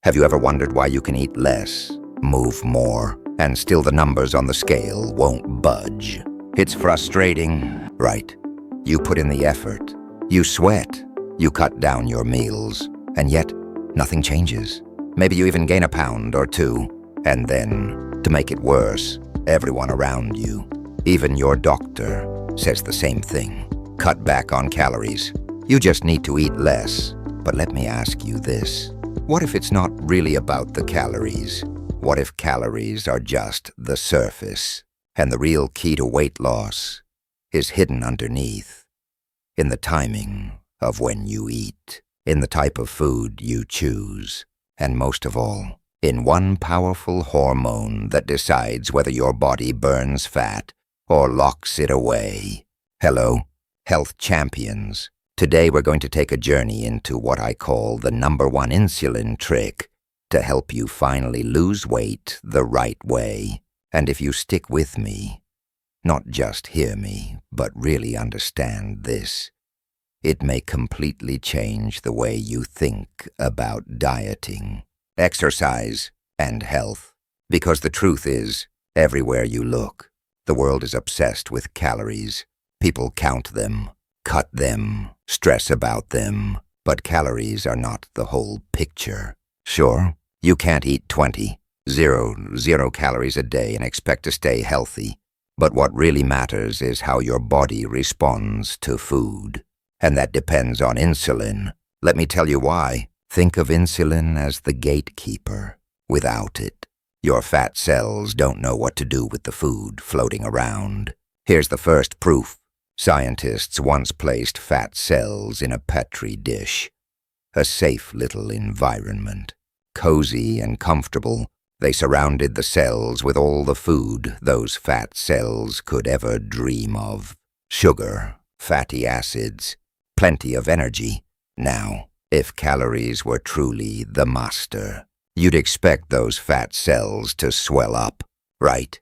Have you ever wondered why you can eat less, move more, and still the numbers on the scale won't budge? It's frustrating, right? You put in the effort, you sweat, you cut down your meals, and yet nothing changes. Maybe you even gain a pound or two, and then, to make it worse, everyone around you, even your doctor, says the same thing. Cut back on calories. You just need to eat less. But let me ask you this. What if it's not really about the calories? What if calories are just the surface, and the real key to weight loss is hidden underneath, in the timing of when you eat, in the type of food you choose, and most of all, in one powerful hormone that decides whether your body burns fat or locks it away? Hello, health champions. Today we're going to take a journey into what I call the #1 insulin trick to help you finally lose weight the right way. And if you stick with me, not just hear me, but really understand this, it may completely change the way you think about dieting, exercise, and health. Because the truth is, everywhere you look, the world is obsessed with calories. People count them, cut them, stress about them, but calories are not the whole picture. Sure, you can't eat 0 calories a day and expect to stay healthy, but what really matters is how your body responds to food, and that depends on insulin. Let me tell you why. Think of insulin as the gatekeeper. Without it, your fat cells don't know what to do with the food floating around. Here's the first proof. Scientists once placed fat cells in a petri dish, a safe little environment. Cozy and comfortable, they surrounded the cells with all the food those fat cells could ever dream of. Sugar, fatty acids, plenty of energy. Now, if calories were truly the master, you'd expect those fat cells to swell up, right?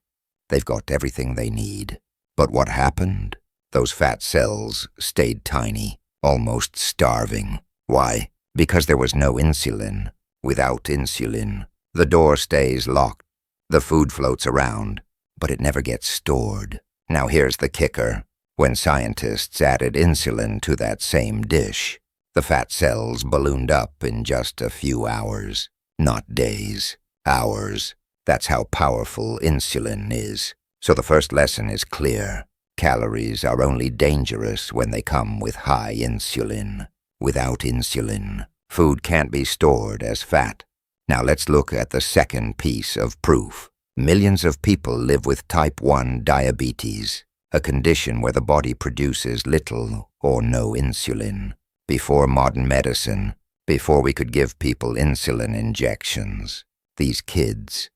They've got everything they need. But what happened? Those fat cells stayed tiny, almost starving. Why? Because there was no insulin. Without insulin, the door stays locked. The food floats around, but it never gets stored. Now here's the kicker. When scientists added insulin to that same dish, the fat cells ballooned up in just a few hours. Not days, hours. That's how powerful insulin is. So the first lesson is clear. Calories are only dangerous when they come with high insulin. Without insulin, food can't be stored as fat. Now let's look at the second piece of proof. Millions of people live with type 1 diabetes, a condition where the body produces little or no insulin. Before modern medicine, before we could give people insulin injections, these kids,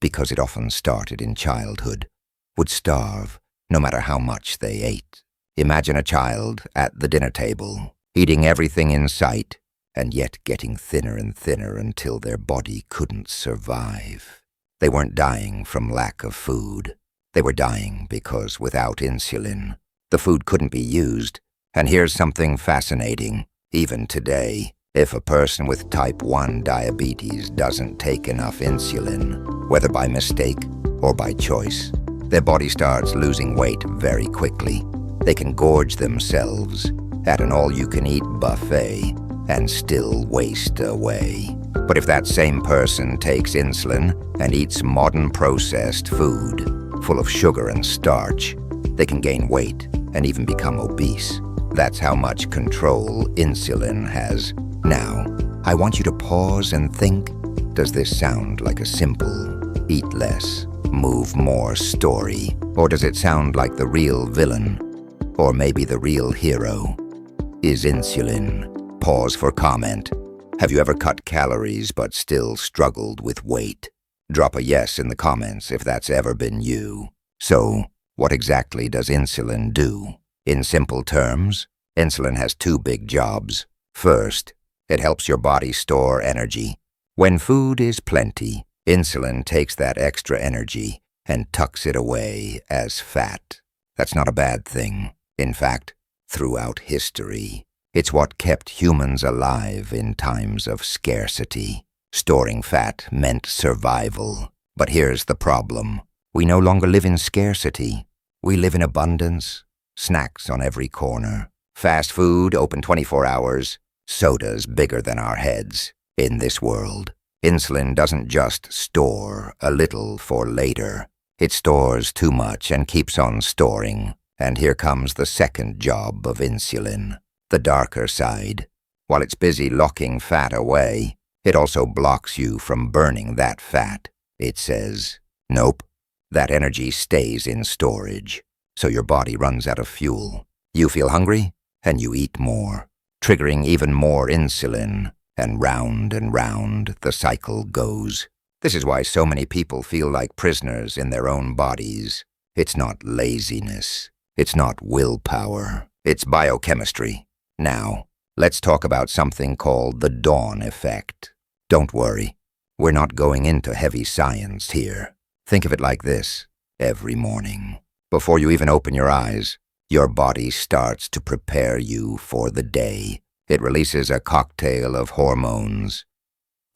because it often started in childhood, would starve no matter how much they ate. Imagine a child at the dinner table, eating everything in sight, and yet getting thinner and thinner until their body couldn't survive. They weren't dying from lack of food. They were dying because without insulin, the food couldn't be used. And here's something fascinating. Even today, if a person with type 1 diabetes doesn't take enough insulin, whether by mistake or by choice, their body starts losing weight very quickly. They can gorge themselves at an all-you-can-eat buffet and still waste away. But if that same person takes insulin and eats modern processed food, full of sugar and starch, they can gain weight and even become obese. That's how much control insulin has. Now, I want you to pause and think, does this sound like a simple, eat less, move more story? Or does it sound like the real villain? Or maybe the real hero is insulin? Pause for comment. Have you ever cut calories but still struggled with weight? Drop a yes in the comments if that's ever been you. So, what exactly does insulin do? In simple terms, insulin has two big jobs. First, it helps your body store energy. When food is plenty, insulin takes that extra energy and tucks it away as fat. That's not a bad thing. In fact, throughout history, it's what kept humans alive in times of scarcity. Storing fat meant survival. But here's the problem. We no longer live in scarcity. We live in abundance. Snacks on every corner. Fast food open 24 hours. Sodas bigger than our heads. In this world, insulin doesn't just store a little for later. It stores too much and keeps on storing. And here comes the second job of insulin, the darker side. While it's busy locking fat away, it also blocks you from burning that fat. It says, nope, that energy stays in storage. So your body runs out of fuel. You feel hungry, and you eat more, triggering even more insulin, and round the cycle goes. This is why so many people feel like prisoners in their own bodies. It's not laziness. It's not willpower. It's biochemistry. Now, let's talk about something called the dawn effect. Don't worry. We're not going into heavy science here. Think of it like this. Every morning, before you even open your eyes, your body starts to prepare you for the day. It releases a cocktail of hormones.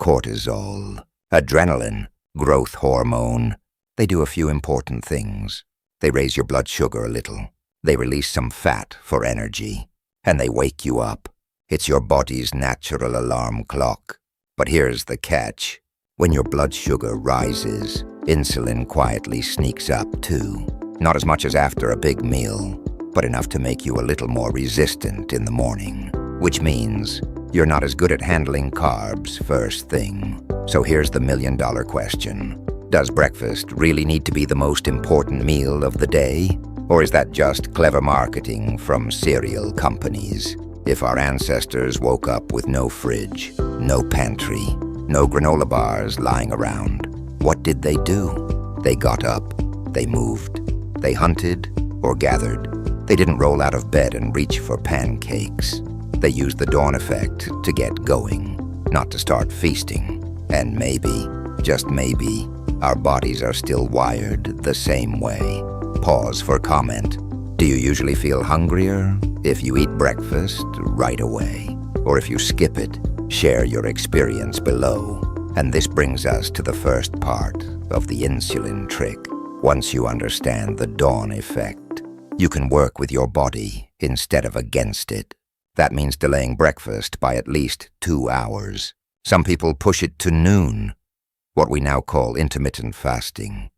Cortisol, adrenaline, growth hormone. They do a few important things. They raise your blood sugar a little. They release some fat for energy. And they wake you up. It's your body's natural alarm clock. But here's the catch. When your blood sugar rises, insulin quietly sneaks up too. Not as much as after a big meal, but enough to make you a little more resistant in the morning. Which means you're not as good at handling carbs first thing. So here's the million-dollar question. Does breakfast really need to be the most important meal of the day? Or is that just clever marketing from cereal companies? If our ancestors woke up with no fridge, no pantry, no granola bars lying around, what did they do? They got up, they moved, they hunted or gathered. They didn't roll out of bed and reach for pancakes. They used the dawn effect to get going, not to start feasting. And maybe, just maybe, our bodies are still wired the same way. Pause for comment. Do you usually feel hungrier if you eat breakfast right away? Or if you skip it, share your experience below. And this brings us to the first part of the insulin trick. Once you understand the dawn effect, you can work with your body instead of against it. That means delaying breakfast by at least 2 hours. Some people push it to noon, what we now call intermittent fasting,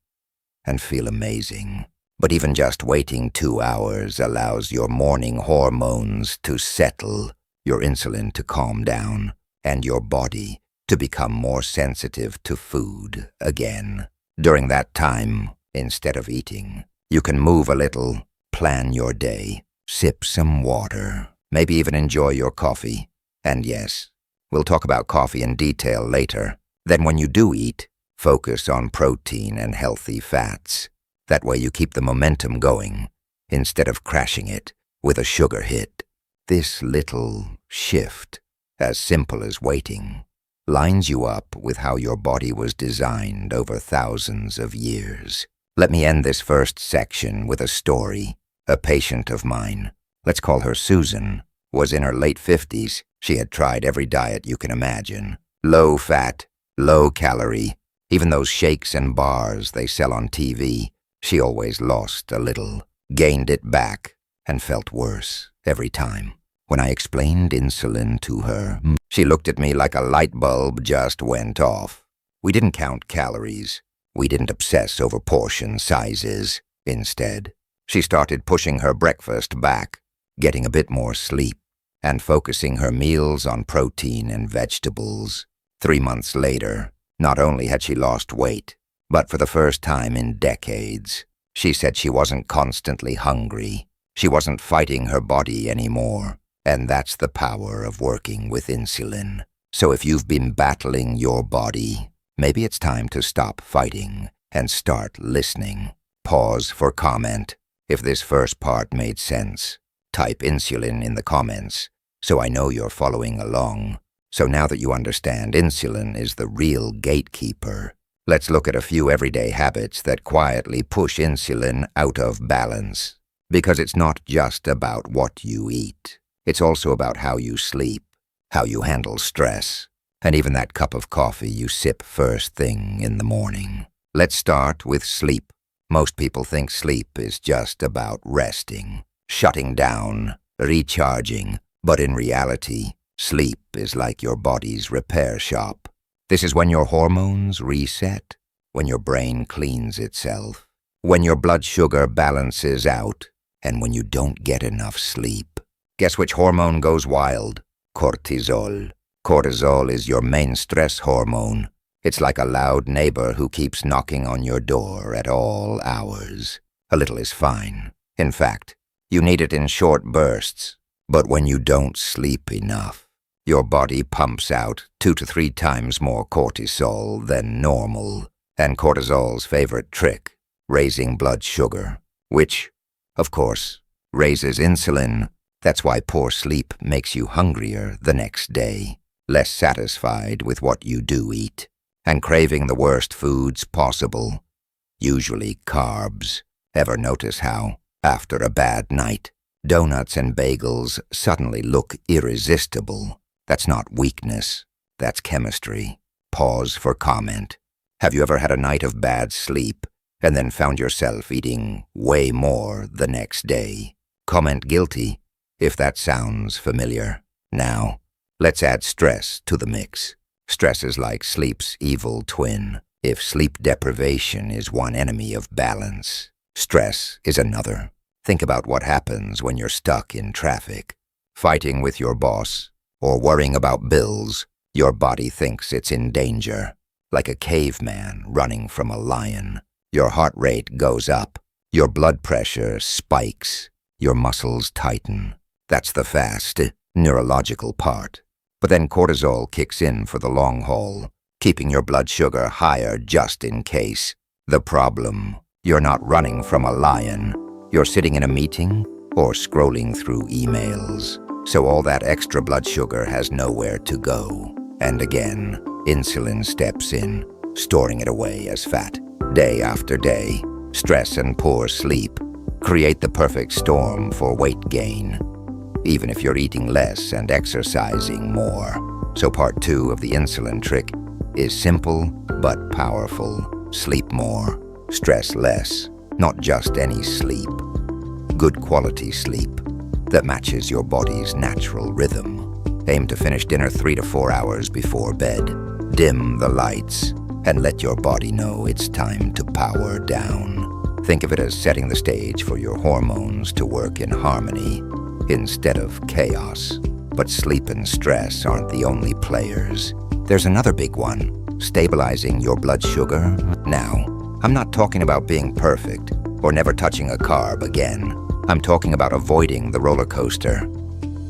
and feel amazing. But even just waiting 2 hours allows your morning hormones to settle, your insulin to calm down, and your body to become more sensitive to food again. During that time, instead of eating, you can move a little, plan your day, sip some water, maybe even enjoy your coffee. And yes, we'll talk about coffee in detail later. Then when you do eat, focus on protein and healthy fats. That way you keep the momentum going, instead of crashing it with a sugar hit. This little shift, as simple as waiting, lines you up with how your body was designed over thousands of years. Let me end this first section with a story. A patient of mine, let's call her Susan, was in her late 50s. She had tried every diet you can imagine. Low fat, low calorie, even those shakes and bars they sell on TV. She always lost a little, gained it back, and felt worse every time. When I explained insulin to her, she looked at me like a light bulb just went off. We didn't count calories. We didn't obsess over portion sizes. Instead, she started pushing her breakfast back, getting a bit more sleep, and focusing her meals on protein and vegetables. 3 months later, not only had she lost weight, but for the first time in decades, she said she wasn't constantly hungry. She wasn't fighting her body anymore. And that's the power of working with insulin. So if you've been battling your body, maybe it's time to stop fighting and start listening. Pause for comment. If this first part made sense, type insulin in the comments so I know you're following along. So now that you understand insulin is the real gatekeeper, let's look at a few everyday habits that quietly push insulin out of balance. Because it's not just about what you eat. It's also about how you sleep, how you handle stress, and even that cup of coffee you sip first thing in the morning. Let's start with sleep. Most people think sleep is just about resting, shutting down, recharging, but in reality, sleep is like your body's repair shop. This is when your hormones reset, when your brain cleans itself, when your blood sugar balances out, and when you don't get enough sleep. Guess which hormone goes wild? Cortisol. Cortisol is your main stress hormone. It's like a loud neighbor who keeps knocking on your door at all hours. A little is fine. In fact, you need it in short bursts. But when you don't sleep enough, your body pumps out 2 to 3 times more cortisol than normal. And cortisol's favorite trick, raising blood sugar, which, of course, raises insulin. That's why poor sleep makes you hungrier the next day, less satisfied with what you do eat, and craving the worst foods possible, usually carbs. Ever notice how, after a bad night, donuts and bagels suddenly look irresistible? That's not weakness, that's chemistry. Pause for comment. Have you ever had a night of bad sleep and then found yourself eating way more the next day? Comment guilty if that sounds familiar. Now, let's add stress to the mix. Stress is like sleep's evil twin. If sleep deprivation is one enemy of balance, stress is another. Think about what happens when you're stuck in traffic, fighting with your boss, or worrying about bills. Your body thinks it's in danger. Like a caveman running from a lion. Your heart rate goes up, your blood pressure spikes, your muscles tighten. That's the fast, neurological part. But then cortisol kicks in for the long haul, keeping your blood sugar higher just in case. The problem, you're not running from a lion. You're sitting in a meeting or scrolling through emails. So all that extra blood sugar has nowhere to go. And again, insulin steps in, storing it away as fat. Day after day, stress and poor sleep create the perfect storm for weight gain, even if you're eating less and exercising more. So part 2 of the insulin trick is simple but powerful. Sleep more, stress less, not just any sleep. Good quality sleep that matches your body's natural rhythm. Aim to finish dinner 3 to 4 hours before bed. Dim the lights and let your body know it's time to power down. Think of it as setting the stage for your hormones to work in harmony instead of chaos. But sleep and stress aren't the only players. There's another big one, stabilizing your blood sugar. Now, I'm not talking about being perfect or never touching a carb again. I'm talking about avoiding the roller coaster.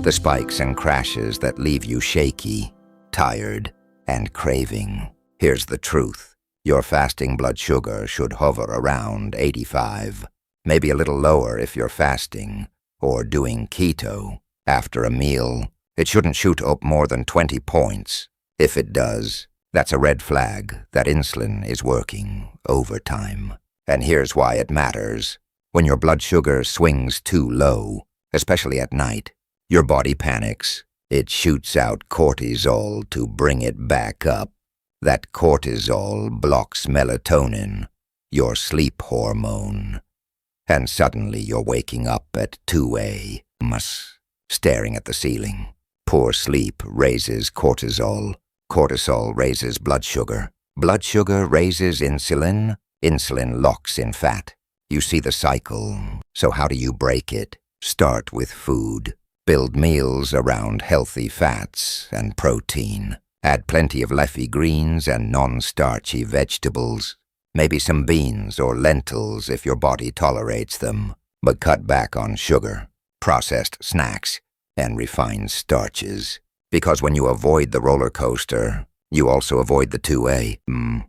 The spikes and crashes that leave you shaky, tired, and craving. Here's the truth. Your fasting blood sugar should hover around 85, maybe a little lower if you're fasting or doing keto. After a meal, it shouldn't shoot up more than 20 points. If it does, that's a red flag that insulin is working overtime. And here's why it matters. When your blood sugar swings too low, especially at night, your body panics. It shoots out cortisol to bring it back up. That cortisol blocks melatonin, your sleep hormone. And suddenly you're waking up at 2 a.m., staring at the ceiling. Poor sleep raises cortisol. Cortisol raises blood sugar. Blood sugar raises insulin. Insulin locks in fat. You see the cycle. So how do you break it? Start with food. Build meals around healthy fats and protein. Add plenty of leafy greens and non-starchy vegetables. Maybe some beans or lentils if your body tolerates them. But cut back on sugar, processed snacks, and refined starches. Because when you avoid the roller coaster, you also avoid the 2 a.m.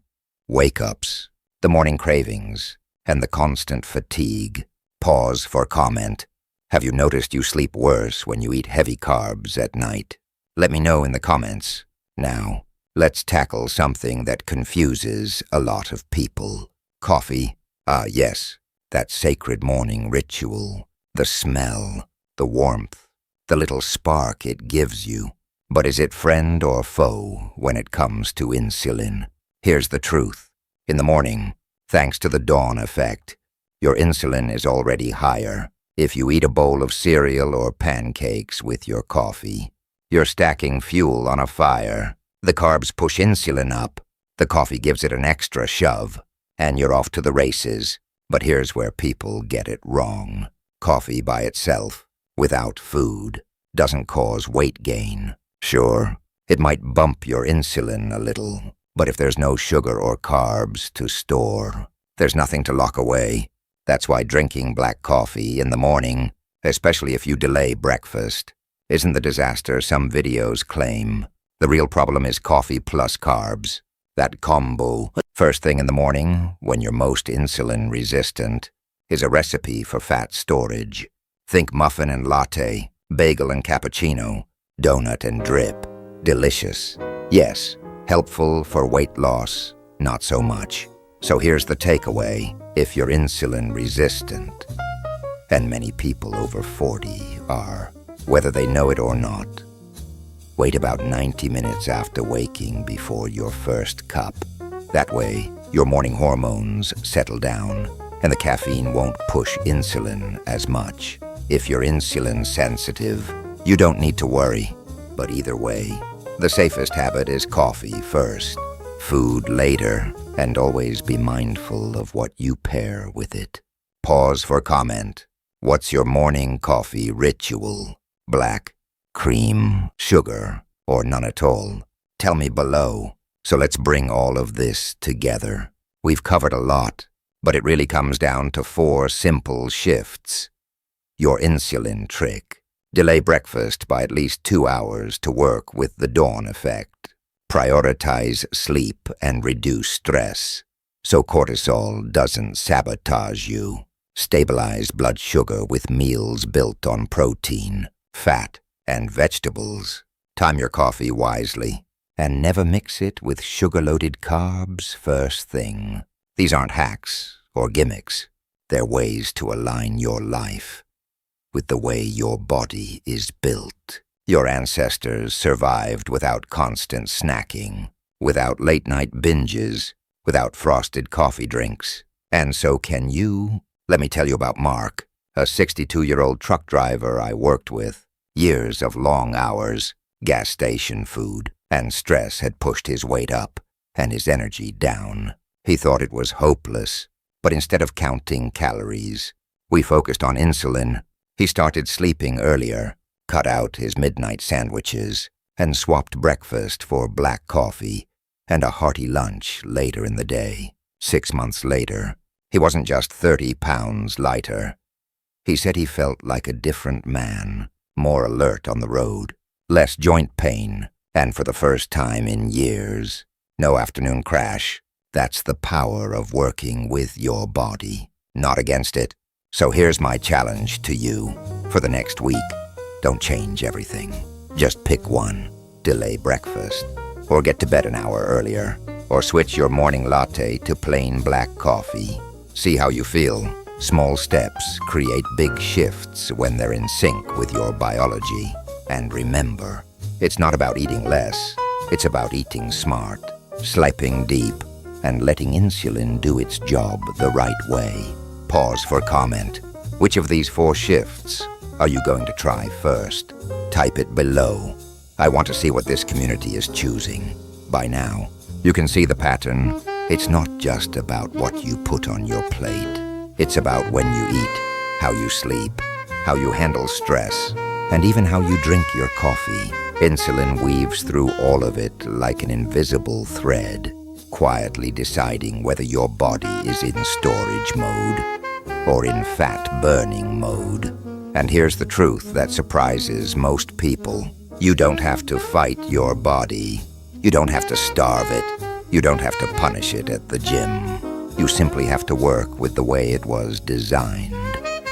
wake-ups, the morning cravings, and the constant fatigue. Pause for comment. Have you noticed you sleep worse when you eat heavy carbs at night? Let me know in the comments. Now, let's tackle something that confuses a lot of people. Coffee. Ah, yes, that sacred morning ritual. The smell, the warmth, the little spark it gives you. But is it friend or foe when it comes to insulin? Here's the truth. In the morning, thanks to the dawn effect, your insulin is already higher. If you eat a bowl of cereal or pancakes with your coffee, you're stacking fuel on a fire. The carbs push insulin up, the coffee gives it an extra shove, and you're off to the races. But here's where people get it wrong. Coffee by itself, without food, doesn't cause weight gain. Sure, it might bump your insulin a little, but if there's no sugar or carbs to store, there's nothing to lock away. That's why drinking black coffee in the morning, especially if you delay breakfast, isn't the disaster some videos claim. The real problem is coffee plus carbs. That combo, first thing in the morning, when you're most insulin resistant, is a recipe for fat storage. Think muffin and latte, bagel and cappuccino, donut and drip. Delicious. Yes, helpful for weight loss, not so much. So here's the takeaway. If you're insulin resistant, and many people over 40 are, whether they know it or not, wait about 90 minutes after waking before your first cup. That way, your morning hormones settle down, and the caffeine won't push insulin as much. If you're insulin sensitive, you don't need to worry. But either way, the safest habit is coffee first, food later, and always be mindful of what you pair with it. Pause for comment. What's your morning coffee ritual? Black, cream, sugar, or none at all? Tell me below. So let's bring all of this together. We've covered a lot, but it really comes down to 4 simple shifts. Your insulin trick. Delay breakfast by at least 2 hours to work with the dawn effect. Prioritize sleep and reduce stress, so cortisol doesn't sabotage you. Stabilize blood sugar with meals built on protein, fat, and vegetables. Time your coffee wisely, and never mix it with sugar-loaded carbs first thing. These aren't hacks or gimmicks. They're ways to align your life with the way your body is built. Your ancestors survived without constant snacking, without late-night binges, without frosted coffee drinks. And so can you. Let me tell you about Mark, a 62-year-old truck driver I worked with. Years of long hours, gas station food, and stress had pushed his weight up and his energy down. He thought it was hopeless, but instead of counting calories, we focused on insulin. He started sleeping earlier, cut out his midnight sandwiches, and swapped breakfast for black coffee and a hearty lunch later in the day. 6 months later, he wasn't just 30 pounds lighter. He said he felt like a different man, more alert on the road, less joint pain, and for the first time in years, no afternoon crash. That's the power of working with your body, not against it. So here's my challenge to you for the next week. Don't change everything. Just pick one. Delay breakfast, or get to bed an hour earlier, or switch your morning latte to plain black coffee. See how you feel. Small steps create big shifts when they're in sync with your biology. And remember, it's not about eating less. It's about eating smart, sleeping deep, and letting insulin do its job the right way. Pause for comment. Which of these 4 shifts are you going to try first? Type it below. I want to see what this community is choosing. By now, you can see the pattern. It's not just about what you put on your plate. It's about when you eat, how you sleep, how you handle stress, and even how you drink your coffee. Insulin weaves through all of it like an invisible thread, quietly deciding whether your body is in storage mode or in fat-burning mode. And here's the truth that surprises most people. You don't have to fight your body. You don't have to starve it. You don't have to punish it at the gym. You simply have to work with the way it was designed.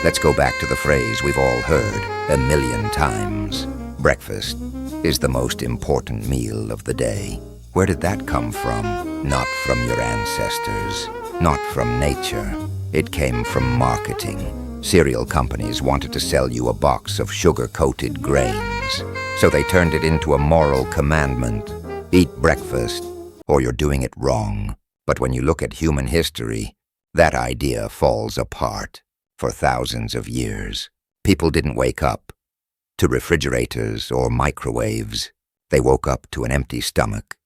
Let's go back to the phrase we've all heard 1,000,000 times. Breakfast is the most important meal of the day. Where did that come from? Not from your ancestors, not from nature. It came from marketing, Cereal companies wanted to sell you a box of sugar-coated grains, so they turned it into a moral commandment. Eat breakfast, or you're doing it wrong. But when you look at human history, that idea falls apart. For thousands of years, people didn't wake up to refrigerators or microwaves. They woke up to an empty stomach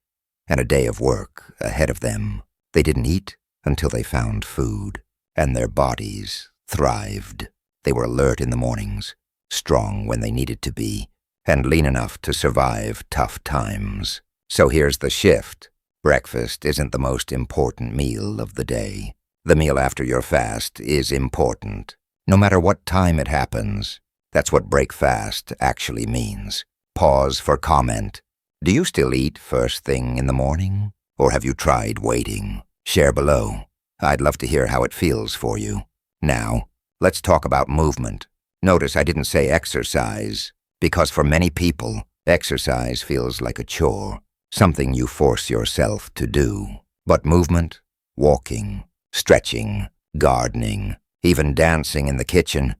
and a day of work ahead of them. They didn't eat until they found food, and their bodies thrived. They were alert in the mornings, strong when they needed to be, and lean enough to survive tough times. So here's the shift. Breakfast isn't the most important meal of the day. The meal after your fast is important. No matter what time it happens, that's what break fast actually means. Pause for comment. Do you still eat first thing in the morning? Or have you tried waiting? Share below. I'd love to hear how it feels for you. Now, let's talk about movement. Notice I didn't say exercise, because for many people, exercise feels like a chore, something you force yourself to do. But movement, walking, stretching, gardening, even dancing in the kitchen,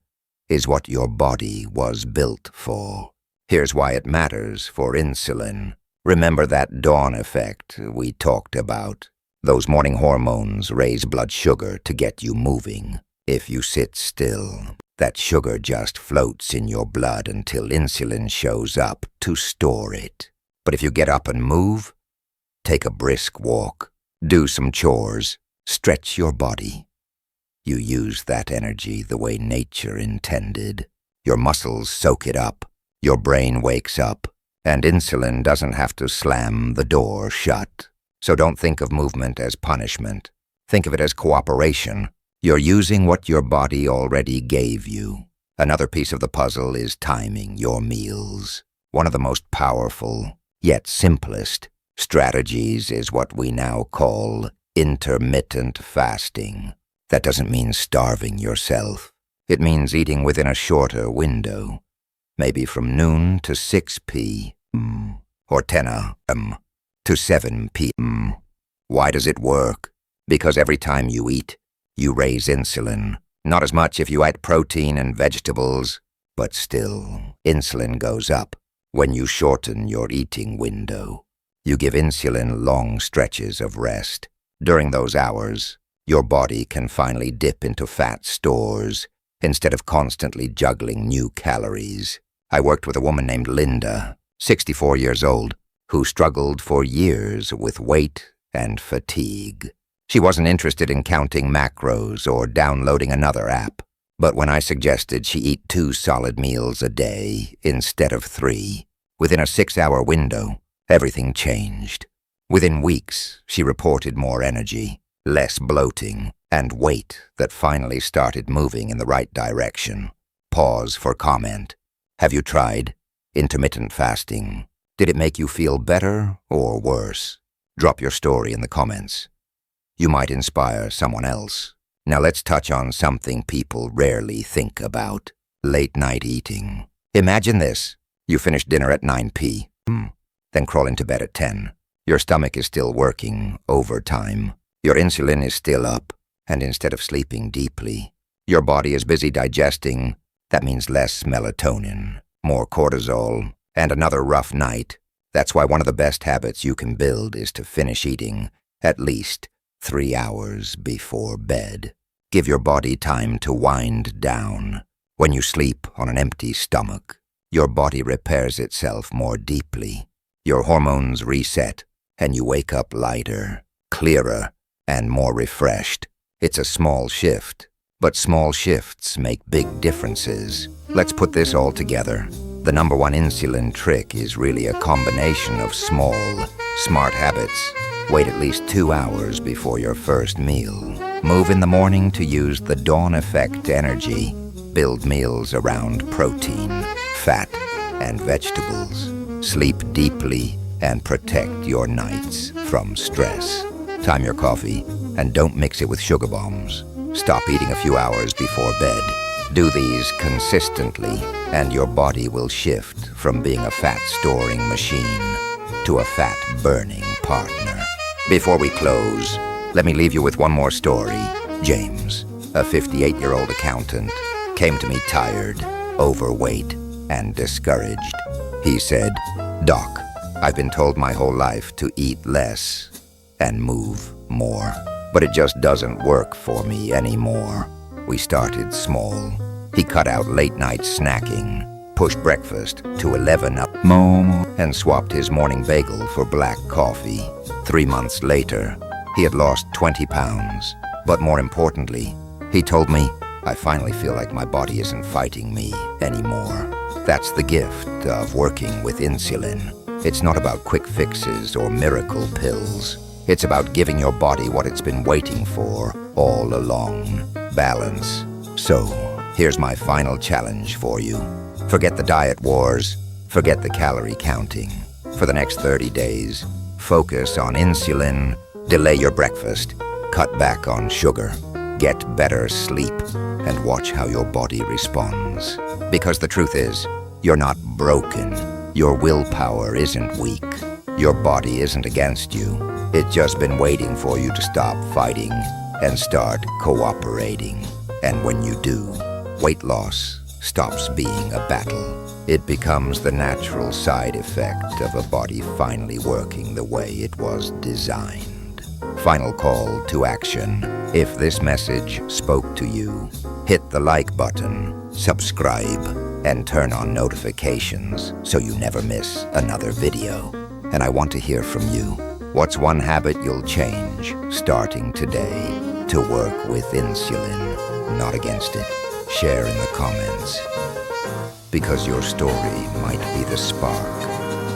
is what your body was built for. Here's why it matters for insulin. Remember that dawn effect we talked about? Those morning hormones raise blood sugar to get you moving. If you sit still, that sugar just floats in your blood until insulin shows up to store it. But if you get up and move, take a brisk walk, do some chores, stretch your body, you use that energy the way nature intended. Your muscles soak it up, your brain wakes up, and insulin doesn't have to slam the door shut. So don't think of movement as punishment. Think of it as cooperation. You're using what your body already gave you. Another piece of the puzzle is timing your meals. One of the most powerful, yet simplest, strategies is what we now call intermittent fasting. That doesn't mean starving yourself. It means eating within a shorter window, maybe from noon to 6 p.m. or 10 a.m. to 7 p.m. Why does it work? Because every time you eat, you raise insulin. Not as much if you add protein and vegetables, but still, insulin goes up when you shorten your eating window. You give insulin long stretches of rest. During those hours, your body can finally dip into fat stores instead of constantly juggling new calories. I worked with a woman named Linda, 64 years old, who struggled for years with weight and fatigue. She wasn't interested in counting macros or downloading another app, but when I suggested she eat 2 solid meals a day instead of 3, within a 6-hour window, everything changed. Within weeks, she reported more energy, less bloating, and weight that finally started moving in the right direction. Pause for comment. Have you tried intermittent fasting? Did it make you feel better or worse? Drop your story in the comments. You might inspire someone else. Now let's touch on something people rarely think about: late-night eating. Imagine this. You finish dinner at 9 p.m., then crawl into bed at 10. Your stomach is still working overtime. Your insulin is still up, and instead of sleeping deeply, your body is busy digesting. That means less melatonin, more cortisol, and another rough night. That's why one of the best habits you can build is to finish eating at least 3 hours before bed. Give your body time to wind down. When you sleep on an empty stomach, your body repairs itself more deeply. Your hormones reset, and you wake up lighter, clearer, and more refreshed. It's a small shift, but small shifts make big differences. Let's put this all together. The #1 insulin trick is really a combination of small, smart habits. Wait at least 2 hours before your first meal. Move in the morning to use the dawn effect energy. Build meals around protein, fat, and vegetables. Sleep deeply and protect your nights from stress. Time your coffee and don't mix it with sugar bombs. Stop eating a few hours before bed. Do these consistently, and your body will shift from being a fat-storing machine to a fat-burning partner. Before we close, let me leave you with one more story. James, a 58-year-old accountant, came to me tired, overweight, and discouraged. He said, "Doc, I've been told my whole life to eat less and move more, but it just doesn't work for me anymore." We started small. He cut out late-night snacking, pushed breakfast to 11 up, and swapped his morning bagel for black coffee. 3 months later, he had lost 20 pounds. But more importantly, he told me, "I finally feel like my body isn't fighting me anymore." That's the gift of working with insulin. It's not about quick fixes or miracle pills. It's about giving your body what it's been waiting for all along: balance. So, here's my final challenge for you. Forget the diet wars. Forget the calorie counting. For the next 30 days, focus on insulin, delay your breakfast, cut back on sugar, get better sleep, and watch how your body responds. Because the truth is, you're not broken. Your willpower isn't weak. Your body isn't against you. It's just been waiting for you to stop fighting and start cooperating. And when you do, weight loss stops being a battle. It becomes the natural side effect of a body finally working the way it was designed. Final call to action. If this message spoke to you, hit the like button, subscribe, and turn on notifications so you never miss another video. And I want to hear from you. What's one habit you'll change starting today to work with insulin, not against it? Share in the comments, because your story might be the spark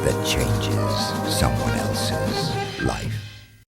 that changes someone else's life.